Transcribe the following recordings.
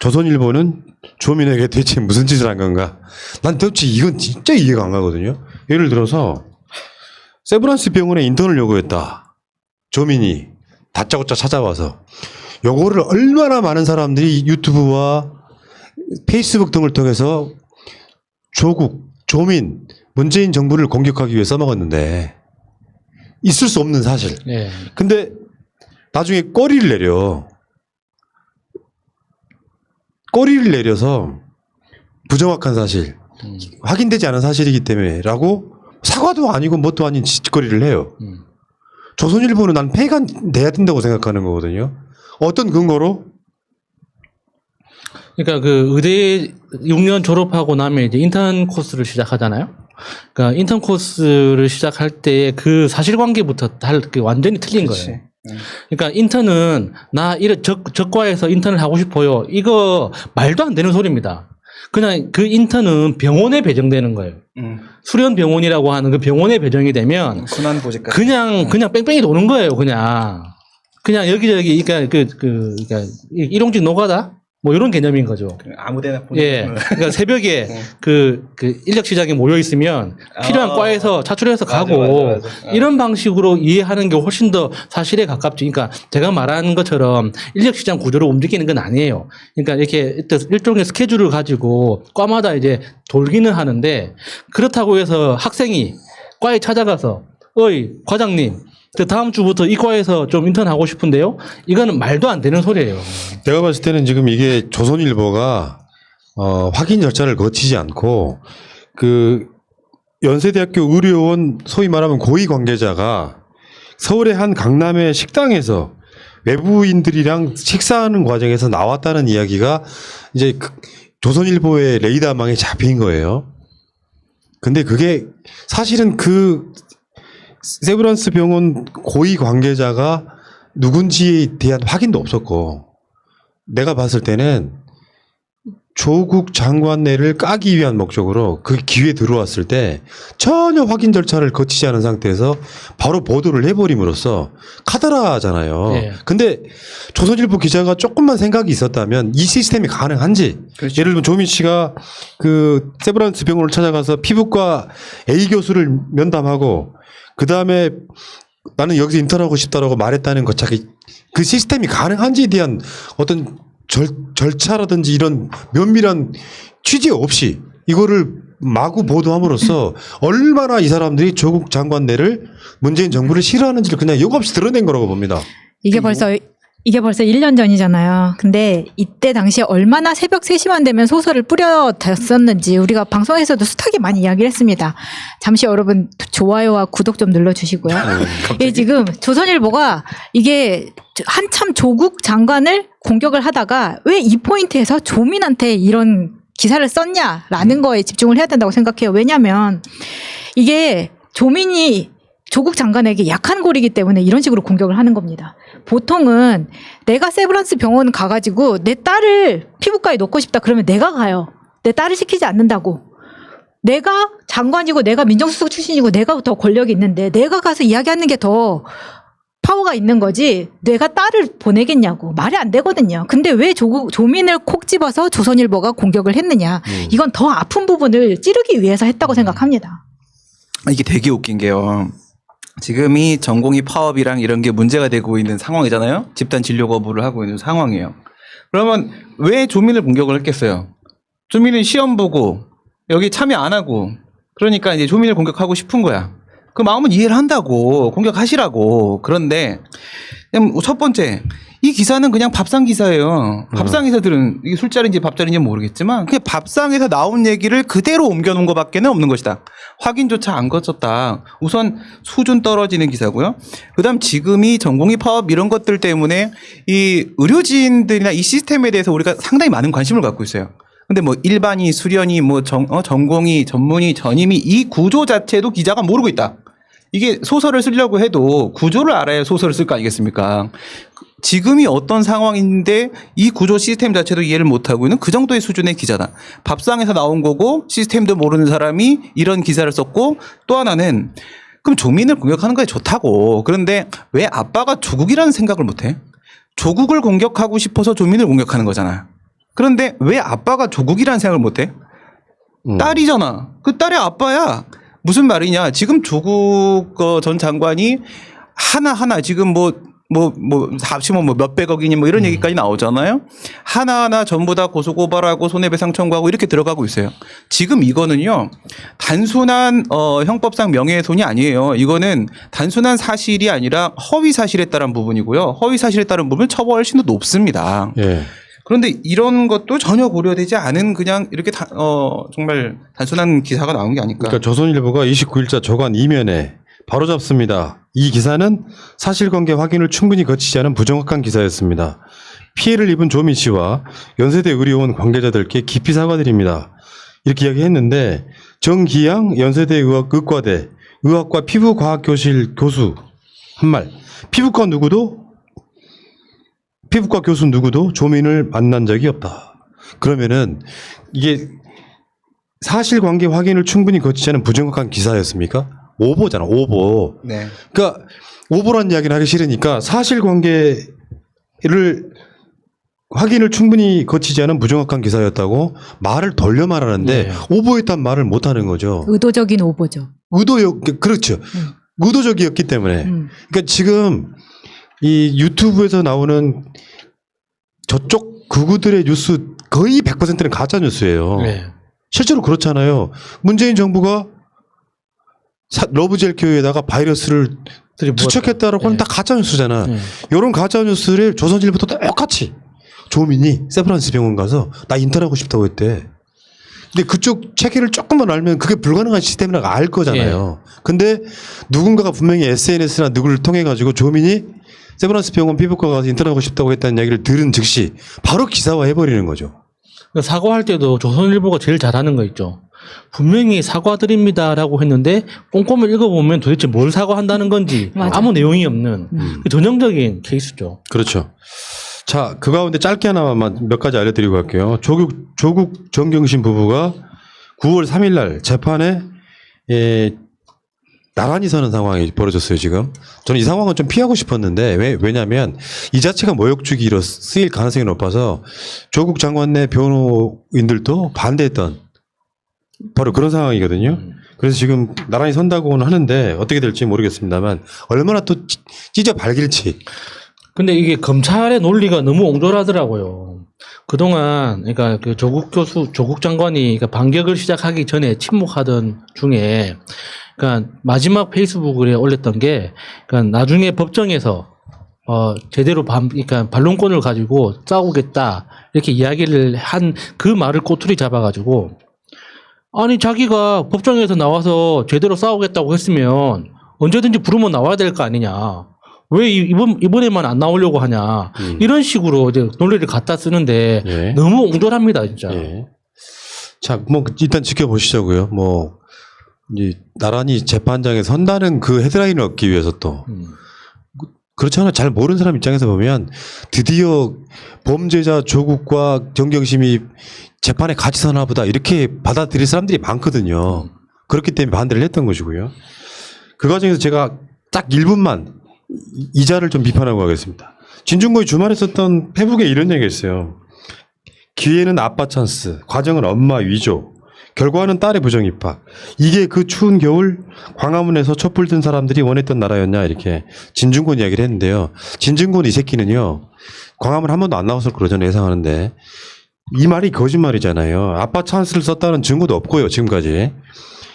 조선일보는 조민에게 대체 무슨 짓을 한 건가? 난 도대체 이건 진짜 이해가 안 가거든요. 예를 들어서 세브란스 병원에 인턴을 요구했다. 조민이 다짜고짜 찾아와서 요거를 얼마나 많은 사람들이 유튜브와 페이스북 등을 통해서 조국, 조민, 문재인 정부를 공격하기 위해 써먹었는데 있을 수 없는 사실. 예. 근데 나중에 꼬리를 내려. 꼬리를 내려서 부정확한 사실, 확인되지 않은 사실이기 때문에라고 사과도 아니고 뭣도 아닌 짓거리를 해요. 조선일보는 난 폐가 돼야 된다고 생각하는 거거든요. 어떤 근거로? 그러니까 그 의대 6년 졸업하고 나면 이제 인턴 코스를 시작하잖아요. 그러니까 인턴 코스를 시작할 때 그 사실관계부터 완전히 틀린 거예요. 그러니까 인턴은 나 이런 저과에서 인턴을 하고 싶어요. 이거 말도 안 되는 소리입니다. 그냥 그 인턴은 병원에 배정되는 거예요. 수련 병원이라고 하는 그 병원에 배정이 되면 순환 보직까지 그냥 뺑뺑이 도는 거예요. 그냥 여기저기 그러니까 일용직 노가다 뭐 이런 개념인 거죠. 아무데나 예. 그러니까 새벽에 그 인력 시장에 모여 있으면 필요한 과에서 차출해서 가고 맞아. 이런 방식으로 이해하는 게 훨씬 더 사실에 가깝지. 그러니까 제가 말하는 것처럼 인력 시장 구조로 움직이는 건 아니에요. 그러니까 이렇게 일종의 스케줄을 가지고 과마다 이제 돌기는 하는데 그렇다고 해서 학생이 과에 찾아가서 어이 과장님 다음 주부터 이 과에서 좀 인턴 하고 싶은데요. 이거는 말도 안 되는 소리예요. 내가 봤을 때는 지금 이게 조선일보가 확인 절차를 거치지 않고 그 연세대학교 의료원 소위 말하면 고위 관계자가 서울의 한 강남의 식당에서 외부인들이랑 식사하는 과정에서 나왔다는 이야기가 이제 조선일보의 레이더망에 잡힌 거예요. 근데 그게 사실은 그 세브란스 병원 고위 관계자가 누군지에 대한 확인도 없었고 내가 봤을 때는 조국 장관내를 까기 위한 목적으로 그 기회에 들어왔을 때 전혀 확인 절차를 거치지 않은 상태에서 바로 보도를 해버림으로써 카더라잖아요. 네. 근데 조선일보 기자가 조금만 생각이 있었다면 이 시스템이 가능한지 그렇죠. 예를 들면 조민 씨가 그 세브란스 병원을 찾아가서 피부과 A 교수를 면담하고 그 다음에 나는 여기서 인턴하고 싶다라고 말했다는 것 자기 그 시스템이 가능한지에 대한 어떤 절차라든지 이런 면밀한 취재 없이 이거를 마구 보도함으로써 얼마나 이 사람들이 조국 장관내를 문재인 정부를 싫어하는지를 그냥 욕 없이 드러낸 거라고 봅니다. 이게 벌써 1년 전이잖아요. 근데 이때 당시에 얼마나 새벽 3시만 되면 소설을 뿌려댔었는지 우리가 방송에서도 숱하게 많이 이야기를 했습니다. 잠시 여러분 좋아요와 구독 좀 눌러주시고요. 이게 지금 조선일보가 이게 한참 조국 장관을 공격을 하다가 왜 이 포인트에서 조민한테 이런 기사를 썼냐라는 거에 집중을 해야 된다고 생각해요. 왜냐하면 이게 조민이 조국 장관에게 약한 골이기 때문에 이런 식으로 공격을 하는 겁니다. 보통은 내가 세브란스 병원 가가지고 내 딸을 피부과에 놓고 싶다 그러면 내가 가요. 내 딸을 시키지 않는다고. 내가 장관이고 내가 민정수석 출신이고 내가 더 권력이 있는데 내가 가서 이야기하는 게 더 파워가 있는 거지 내가 딸을 보내겠냐고 말이 안 되거든요. 근데 왜 조민을 콕 집어서 조선일보가 공격을 했느냐. 이건 더 아픈 부분을 찌르기 위해서 했다고 생각합니다. 이게 되게 웃긴 게요. 지금이 전공의 파업이랑 이런 게 문제가 되고 있는 상황이잖아요. 집단 진료 거부를 하고 있는 상황이에요. 그러면 왜 조민을 공격을 했겠어요? 조민은 시험 보고 여기 참여 안 하고 그러니까 이제 조민을 공격하고 싶은 거야. 그 마음은 이해를 한다고 공격하시라고. 그런데 첫 번째 이 기사는 그냥 밥상 기사예요. 밥상 기사들은 이게 술자리인지 밥자리인지 모르겠지만 그냥 밥상에서 나온 얘기를 그대로 옮겨놓은 것밖에는 없는 것이다. 확인조차 안 거쳤다. 우선 수준 떨어지는 기사고요. 그다음 지금이 전공의 파업 이런 것들 때문에 이 의료진들이나 이 시스템에 대해서 우리가 상당히 많은 관심을 갖고 있어요. 근데 뭐 일반이, 수련이, 뭐 전공이, 전문의, 전임이 이 구조 자체도 기자가 모르고 있다. 이게 소설을 쓰려고 해도 구조를 알아야 소설을 쓸 거 아니겠습니까? 지금이 어떤 상황인데 이 구조 시스템 자체도 이해를 못하고 있는 그 정도의 수준의 기자다. 밥상에서 나온 거고 시스템도 모르는 사람이 이런 기사를 썼고 또 하나는 그럼 조민을 공격하는 게 좋다고. 그런데 왜 아빠가 조국이라는 생각을 못해? 조국을 공격하고 싶어서 조민을 공격하는 거잖아. 그런데 왜 아빠가 조국이라는 생각을 못해? 딸이잖아. 그 딸의 아빠야. 무슨 말이냐? 지금 조국 전 장관이 하나하나 지금 합치면 몇백억이니 이런 얘기까지 나오잖아요. 하나하나 전부 다 고소고발하고 손해배상 청구하고 이렇게 들어가고 있어요. 지금 이거는요, 단순한 형법상 명예훼손이 아니에요. 이거는 단순한 사실이 아니라 허위 사실에 따른 부분이고요. 허위 사실에 따른 부분은 처벌 신도 높습니다. 예. 그런데 이런 것도 전혀 고려되지 않은 그냥 이렇게 정말 단순한 기사가 나온 게 아닐까. 그러니까 조선일보가 29일자 조간 이면에 바로 잡습니다. 이 기사는 사실관계 확인을 충분히 거치지 않은 부정확한 기사였습니다. 피해를 입은 조민 씨와 연세대 의료원 관계자들께 깊이 사과드립니다. 이렇게 이야기했는데 정기양 연세대 의과대 의학과 피부과학교실 교수 한 말. 피부과 교수 누구도 조민을 만난 적이 없다. 그러면은 이게 사실관계 확인을 충분히 거치지 않은 부정확한 기사였습니까? 오보잖아, 오보. 네. 그러니까 오보란 이야기를 하기 싫으니까 사실관계를 확인을 충분히 거치지 않은 부정확한 기사였다고 말을 돌려 말하는데 네. 오보했단 말을 못 하는 거죠. 의도적인 오보죠. 그렇죠. 의도적이었기 때문에. 음. 그러니까 지금 이 유튜브에서 나오는 저쪽 극우들의 뉴스 거의 100%는 가짜 뉴스예요. 네. 실제로 그렇잖아요. 문재인 정부가 러브젤 교회에다가 바이러스를 투척했다라고 하는 다 가짜 뉴스잖아. 네. 이런 가짜 뉴스를 조선일보도 똑같이 조민이 세브란스 병원 가서 나 인턴하고 싶다고 했대. 근데 그쪽 체계를 조금만 알면 그게 불가능한 시스템이라고 알 거잖아요. 근데 누군가가 분명히 SNS나 누구를 통해 가지고 조민이 세브란스 병원 피부과 가서 인턴하고 싶다고 했다는 이야기를 들은 즉시 바로 기사화 해버리는 거죠. 그러니까 사과할 때도 조선일보가 제일 잘하는 거 있죠. 분명히 사과드립니다라고 했는데 꼼꼼히 읽어보면 도대체 뭘 사과한다는 건지 맞아. 아무 내용이 없는 그 전형적인 케이스죠. 그렇죠. 자, 그 가운데 짧게 하나만 몇 가지 알려드리고 갈게요. 조국 정경심 부부가 9월 3일 날 재판에 나란히 서는 상황이 벌어졌어요, 지금. 저는 이 상황은 좀 피하고 싶었는데, 왜냐면 이 자체가 모욕주기로 쓰일 가능성이 높아서 조국 장관 내 변호인들도 반대했던 바로 그런 상황이거든요. 그래서 지금 나란히 선다고는 하는데 어떻게 될지 모르겠습니다만 얼마나 또 찢어 발길지. 근데 이게 검찰의 논리가 너무 옹졸하더라고요. 그동안, 그러니까 그 조국 장관이 그러니까 반격을 시작하기 전에 침묵하던 중에, 그러니까 마지막 페이스북에 올렸던 게, 그러니까 나중에 법정에서, 제대로 그러니까 반론권을 가지고 싸우겠다, 이렇게 이야기를 한 그 말을 꼬투리 잡아가지고, 아니, 자기가 법정에서 나와서 제대로 싸우겠다고 했으면 언제든지 부르면 나와야 될 거 아니냐. 왜 이번에만 안 나오려고 하냐. 이런 식으로 이제 논리를 갖다 쓰는데 예. 너무 옹졸합니다, 진짜. 예. 자, 뭐 일단 지켜보시자고요. 뭐 이제 나란히 재판장에 선다는 그 헤드라인을 얻기 위해서 또 그렇잖아요. 잘 모르는 사람 입장에서 보면 드디어 범죄자 조국과 정경심이 재판에 같이 서나 보다 이렇게 받아들일 사람들이 많거든요. 그렇기 때문에 반대를 했던 것이고요. 그 과정에서 제가 딱 1분만 이자를 좀 비판하고 가겠습니다. 진중권이 주말에 썼던 페북에 이런 얘기가 있어요. 기회는 아빠 찬스, 과정은 엄마 위조, 결과는 딸의 부정 입학. 이게 그 추운 겨울 광화문에서 촛불 든 사람들이 원했던 나라였냐 이렇게 진중권 이야기를 했는데요. 진중권 이 새끼는요. 광화문 한 번도 안 나와서 그러잖아요. 예상하는데. 이 말이 거짓말이잖아요. 아빠 찬스를 썼다는 증거도 없고요. 지금까지.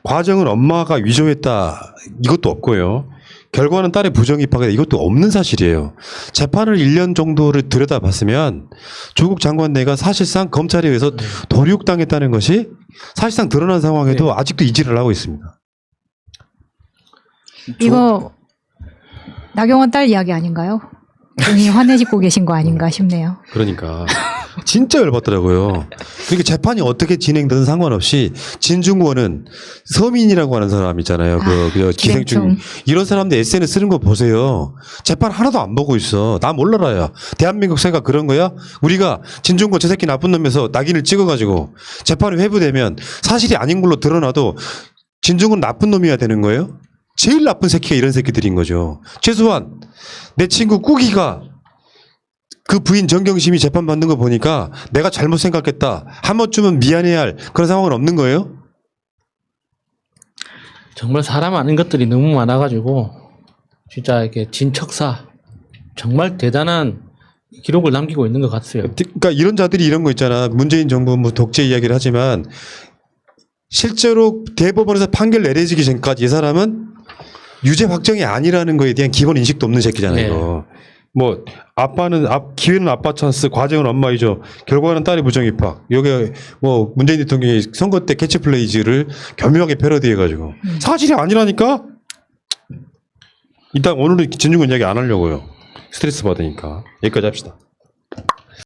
과정은 엄마가 위조했다. 이것도 없고요. 결과는 딸의 부정 입학이다. 이것도 없는 사실이에요. 재판을 1년 정도를 들여다봤으면 조국 장관 내가 사실상 검찰에 의해서 도륙당했다는 것이 사실상 드러난 상황에도 아직도 이지를 하고 있습니다. 이거 나경원 딸 이야기 아닌가요? 본인이 화내시고 계신 거 아닌가 싶네요. 그러니까 진짜 열받더라고요. 그러니까 재판이 어떻게 진행되든 상관없이 진중권은 서민이라고 하는 사람 있잖아요. 그 기생충 이런 사람들 SNS 쓰는 거 보세요. 재판 하나도 안 보고 있어. 나 몰라라야. 대한민국 사회가 그런 거야? 우리가 진중권 저 새끼 나쁜 놈에서 낙인을 찍어가지고 재판이 회부되면 사실이 아닌 걸로 드러나도 진중권 나쁜 놈이어야 되는 거예요? 제일 나쁜 새끼가 이런 새끼들인 거죠. 최소한 내 친구 꾸기가 그 부인 정경심이 재판 받는 거 보니까 내가 잘못 생각했다. 한 번쯤은 미안해야 할 그런 상황은 없는 거예요? 정말 사람 아는 것들이 너무 많아가지고 진짜 이렇게 진척사 정말 대단한 기록을 남기고 있는 것 같아요. 그러니까 이런 자들이 이런 거 있잖아. 문재인 정부 뭐 독재 이야기를 하지만 실제로 대법원에서 판결 내려지기 전까지 이 사람은 유죄 확정이 아니라는 거에 대한 기본 인식도 없는 새끼잖아요. 네. 이거. 뭐 아빠는 기회는 아빠 찬스, 과정은 엄마이죠. 결과는 딸의 부정 입학. 여기 뭐 문재인 대통령이 선거 때 캐치플레이즈를 교묘하게 패러디해가지고 사실이 아니라니까. 일단 오늘은 진중권 이야기 안 하려고요. 스트레스 받으니까 여기까지 합시다.